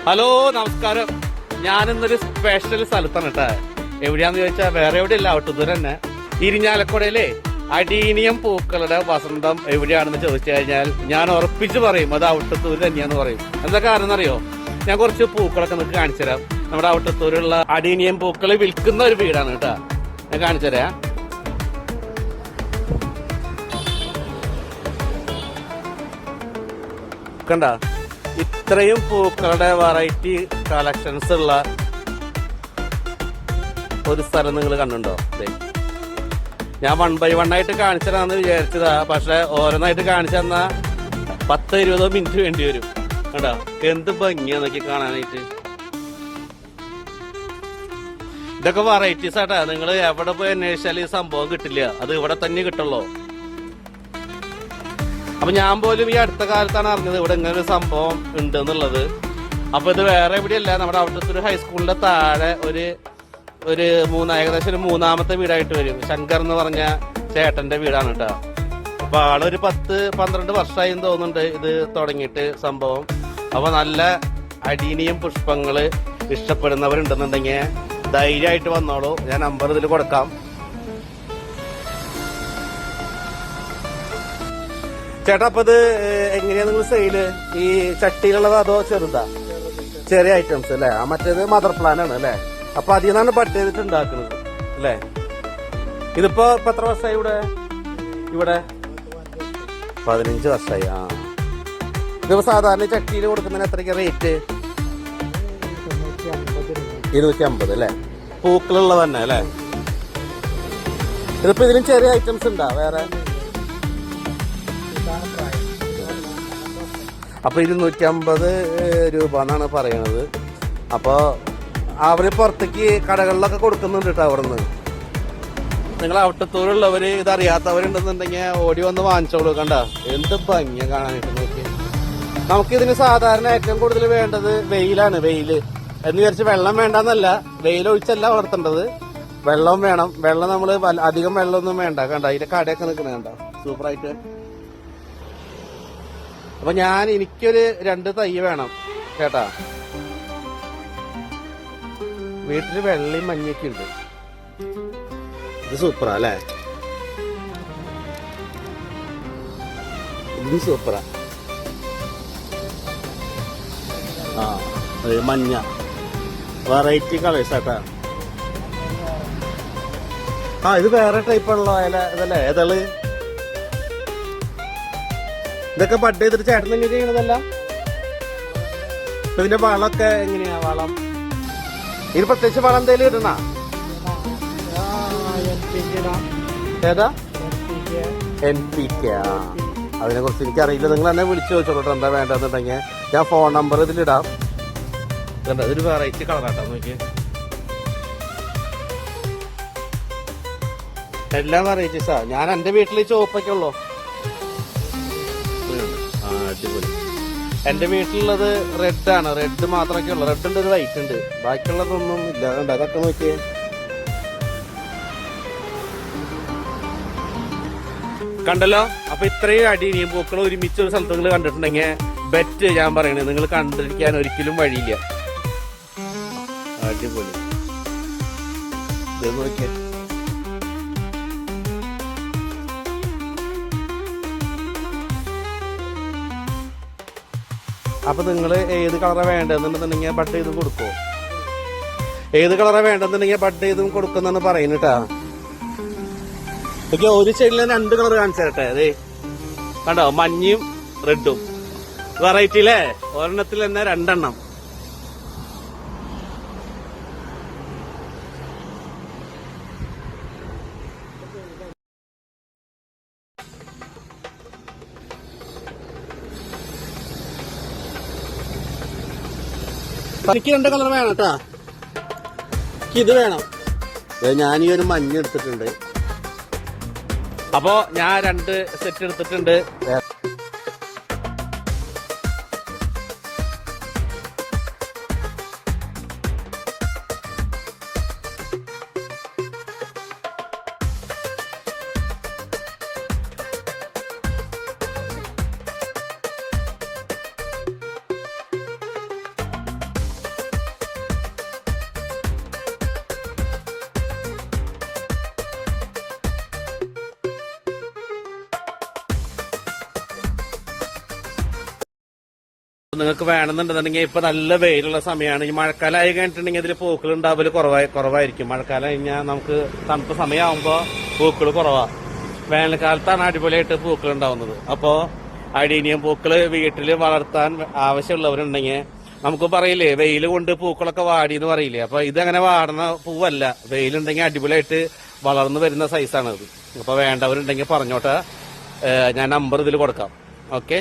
Hello, നമസ്കാരം. ഞാനിന്നൊരു special സ്ഥലത്താണ് കേട്ടാ. എവിടെയാന്ന് ചോദിച്ചാൽ വേറെ എവിടെയല്ല, ഔട്ടത്തൂർ തന്നെ. ഇരിഞ്ഞാലക്കുടയിലെ അടീനിയം പൂക്കളുടെ വസന്തം എവിടെയാണെന്ന് ചോദിച്ചു കഴിഞ്ഞാൽ ഞാൻ ഉറപ്പിച്ച് പറയും അത് ഔട്ടത്തൂർ തന്നെയാന്ന് പറയും. എന്താ കാരണം എന്നറിയോ? ഞാൻ കുറച്ച് പൂക്കളൊക്കെ നിങ്ങൾക്ക് കാണിച്ചു തരാം. നമ്മുടെ ഔട്ടത്തൂരുള്ള അടീനിയം പൂക്കൾ വിൽക്കുന്ന ഒരു വീടാണ് കേട്ടാ. ഞാൻ കാണിച്ചു തരാം. കണ്ട, ഇത്രയും പൂക്കളുടെ വെറൈറ്റി കളക്ഷൻസ് ഉള്ള ഒരു സ്ഥലം നിങ്ങൾ കണ്ടുണ്ടോ? ഞാൻ 1 by 1 ആയിട്ട് കാണിച്ചു തരാന്ന് വിചാരിച്ചതാ. പക്ഷെ ഓരോന്നായിട്ട് കാണിച്ചു തന്നാ 10-20 മിനിറ്റ് വേണ്ടി വരും. കണ്ടോ എന്ത് ഭംഗിയാ നോക്കി കാണാനായിട്ട്. ഇതൊക്കെ വെറൈറ്റീസ് ആട്ടാ. നിങ്ങൾ എവിടെ പോയി അന്വേഷിച്ചാൽ ഈ സംഭവം കിട്ടില്ല. അത് ഇവിടെ തന്നെ കിട്ടുള്ളൂ. അപ്പൊ ഞാൻ പോലും ഈ അടുത്ത കാലത്താണ് അറിഞ്ഞത് ഇവിടെ ഇങ്ങനെ ഒരു സംഭവം ഉണ്ട് എന്നുള്ളത്. അപ്പൊ ഇത് വേറെ എവിടെയല്ല, നമ്മുടെ ഔട്ടത്തൂർ ഹൈസ്കൂളിന്റെ താഴെ ഏകദേശം ഒരു 3ാമത്തെ വീടായിട്ട് വരും. ശങ്കർ എന്ന് പറഞ്ഞ ചേട്ടന്റെ വീടാണ് കേട്ടോ. അപ്പൊ ആളൊരു 10-12 വർഷമായി തോന്നുന്നുണ്ട് ഇത് തുടങ്ങിയിട്ട് സംഭവം. അപ്പൊ നല്ല അടീനിയം പുഷ്പങ്ങള് ഇഷ്ടപ്പെടുന്നവരുണ്ടെന്നുണ്ടെങ്കിൽ ധൈര്യമായിട്ട് വന്നോളൂ. ഞാൻ നമ്പർ ഇതിൽ കൊടുക്കാം. ചേട്ടാ, അപ്പൊ ഇത് എങ്ങനെയാ നിങ്ങൾ സെയില്? ഈ ചട്ടിയിലുള്ളത് അതോ ചെറുതാ? ചെറിയ ഐറ്റംസ് അല്ലേ? മറ്റേത് മദർ പ്ലാൻ ആണ് അല്ലേ? അപ്പൊ അതിൽ നിന്നാണ് ബഡ് ചെയ്തിട്ട് ഉണ്ടാക്കുന്നത് അല്ലേ? ഇതിപ്പോ എത്ര വർഷമായി ഇവിടെ 15 വർഷമായി. ആ, ഇതിപ്പോ സാധാരണ ചട്ടിയിൽ കൊടുക്കുന്നതിന് എത്രയ്ക്ക് റേറ്റ്? 250 അല്ലേ? പൂക്കളുള്ളത് തന്നെ അല്ലേ? ഇതിപ്പോ ഇതിലും ചെറിയ ഐറ്റംസ് ഉണ്ടാ വേറെ? അപ്പൊ 250 രൂപ എന്നാണ് പറയണത്. അപ്പൊ അവര് പുറത്തേക്ക് കടകളിലൊക്കെ കൊടുക്കുന്നുണ്ട് കേട്ടോ. അവിടുന്ന് നിങ്ങൾ ഔട്ടത്തൂരുള്ളവര് ഇതറിയാത്തവരുണ്ടെന്നുണ്ടെങ്കിൽ ഓടി വന്ന് വാങ്ങിച്ചോളൂ. കണ്ട എന്ത് ഭംഗിയ കാണാനായിട്ട് നോക്കി. നമുക്കിതിന് സാധാരണ ഏറ്റവും കൂടുതൽ വേണ്ടത് വെയിലാണ്. വെയില് എന്ന് വിചാരിച്ച് വെള്ളം വേണ്ടെന്നല്ല, വെയിലൊഴിച്ചല്ല വളർത്തേണ്ടത്, വെള്ളം വേണം. വെള്ളം നമ്മള് അധികം വെള്ളമൊന്നും വേണ്ട. കണ്ട അതിന്റെ കടയൊക്കെ നിൽക്കണ കണ്ട സൂപ്പറായിട്ട്. അപ്പൊ എനിക്കൊരു 2 തൈ വേണം കേട്ടാ. വീട്ടില് വെള്ളയും മഞ്ഞയൊക്കെ ഉണ്ട്. ഇത് സൂപ്പറാ അല്ലേ? ഇത് സൂപ്പറാ. ആ, മഞ്ഞ വെറൈറ്റി കളേഴ്സ് ആട്ടാ. ആ, ഇത് വേറെ ടൈപ്പുള്ള ഇതല്ലേ? ഏതള് ഇതൊക്കെ ബഡ് ചെയ്തിട്ട് ചേട്ടൻ എങ്ങനെ ചെയ്യണതല്ല? ഇതിന്റെ വളമൊക്കെ എങ്ങനെയാ? വളം ഇതിന് പ്രത്യേകിച്ച് വളം എന്തെങ്കിലും ഇടണ? ഏതാ? NPK. അതിനെ കുറിച്ച് എനിക്കറിയില്ല. നിങ്ങൾ എന്നെ വിളിച്ചു ചോദിച്ചോളൂ എന്താ വേണ്ടെന്നുണ്ടെങ്കിൽ. ഞാൻ ഫോൺ നമ്പർ ഇതിലിടാം. ഇതൊരു വെറൈറ്റി കളറാട്ടോ നോക്കി. എല്ലാം വെറൈറ്റീസാ. ഞാൻ എന്റെ വീട്ടിൽ ചുവപ്പൊക്കെ ഉള്ളൂ. അടിപൊളി. എന്റെ വീട്ടിലുള്ളത് റെഡ് ആണ്. റെഡ് മാത്രമൊക്കെ ഉള്ളു. റെഡ് ഉണ്ട്, ഒരു വൈറ്റ് ഉണ്ട്. ബാക്കിയുള്ളതൊന്നും ഇല്ല. കണ്ട അതൊക്കെ നോക്കിയേ. കണ്ടല്ലോ. അപ്പൊ ഇത്രയും അടീനിയം പൂക്കൾ ഒരുമിച്ച് ഒരു സ്ഥലത്ത് നിങ്ങൾ കണ്ടിട്ടുണ്ടെങ്കിൽ ബെറ്റ് ഞാൻ പറയണേ, നിങ്ങൾ കണ്ടിരിക്കാൻ ഒരിക്കലും വഴിയില്ല. അടിപൊളി. ഇത് നോക്കിയേ. അപ്പൊ നിങ്ങൾ ഏത് കളറാ വേണ്ടെന്നുണ്ടെന്നുണ്ടെങ്കിൽ ബഡ് ചെയ്ത് കൊടുക്കുമോ? ഏത് കളറാ വേണ്ടെന്നുണ്ടെങ്കിൽ ബഡ് ചെയ്തും കൊടുക്കുന്നാണ് പറയുന്നത് കേട്ടാ. ഓക്കെ, ഒരു സൈഡിൽ 2 കളർ കാണിച്ചു തരട്ടെ. അതെ കണ്ടോ, മഞ്ഞയും റെഡും വെറൈറ്റി അല്ലേ? ഒരെണ്ണത്തിൽ തന്നെ 2 എണ്ണം. എനിക്ക് 2 കളർ വേണം കേട്ടാ. ഇത് വേണം. ഞാൻ ഈ ഒരു മഞ്ഞ എടുത്തിട്ടുണ്ട്. അപ്പോ ഞാൻ 2 സെറ്റ് എടുത്തിട്ടുണ്ട്. നിങ്ങൾക്ക് വേണമെന്നുണ്ടെന്നുണ്ടെങ്കിൽ ഇപ്പൊ നല്ല വെയിലുള്ള സമയമാണ്. ഈ മഴക്കാലമായി കഴിഞ്ഞിട്ടുണ്ടെങ്കിൽ ഇതിൽ പൂക്കൾ ഉണ്ടാവല് കുറവായിരിക്കും. മഴക്കാലം കഴിഞ്ഞാൽ നമുക്ക് തണുപ്പ് സമയമാകുമ്പോൾ പൂക്കൾ കുറവാ. വേനൽക്കാലത്താണ് അടിപൊളിയായിട്ട് പൂക്കൾ ഉണ്ടാവുന്നത്. അപ്പോ അഡീനിയം പൂക്കള് വീട്ടിൽ വളർത്താൻ ആവശ്യമുള്ളവരുണ്ടെങ്കിൽ നമുക്ക് പറയില്ലേ വെയിൽ കൊണ്ട് പൂക്കളൊക്കെ വാടി എന്ന് പറയില്ലേ. അപ്പൊ ഇതങ്ങനെ വാടുന്ന പൂവല്ല, വെയിലുണ്ടെങ്കിൽ അടിപൊളിയായിട്ട് വളർന്നു വരുന്ന സൈസാണ് ഇത്. അപ്പൊ വേണ്ടവരുണ്ടെങ്കിൽ പറഞ്ഞോട്ടെ, ഞാൻ നമ്പർ ഇതിൽ കൊടുക്കാം. ഓക്കെ.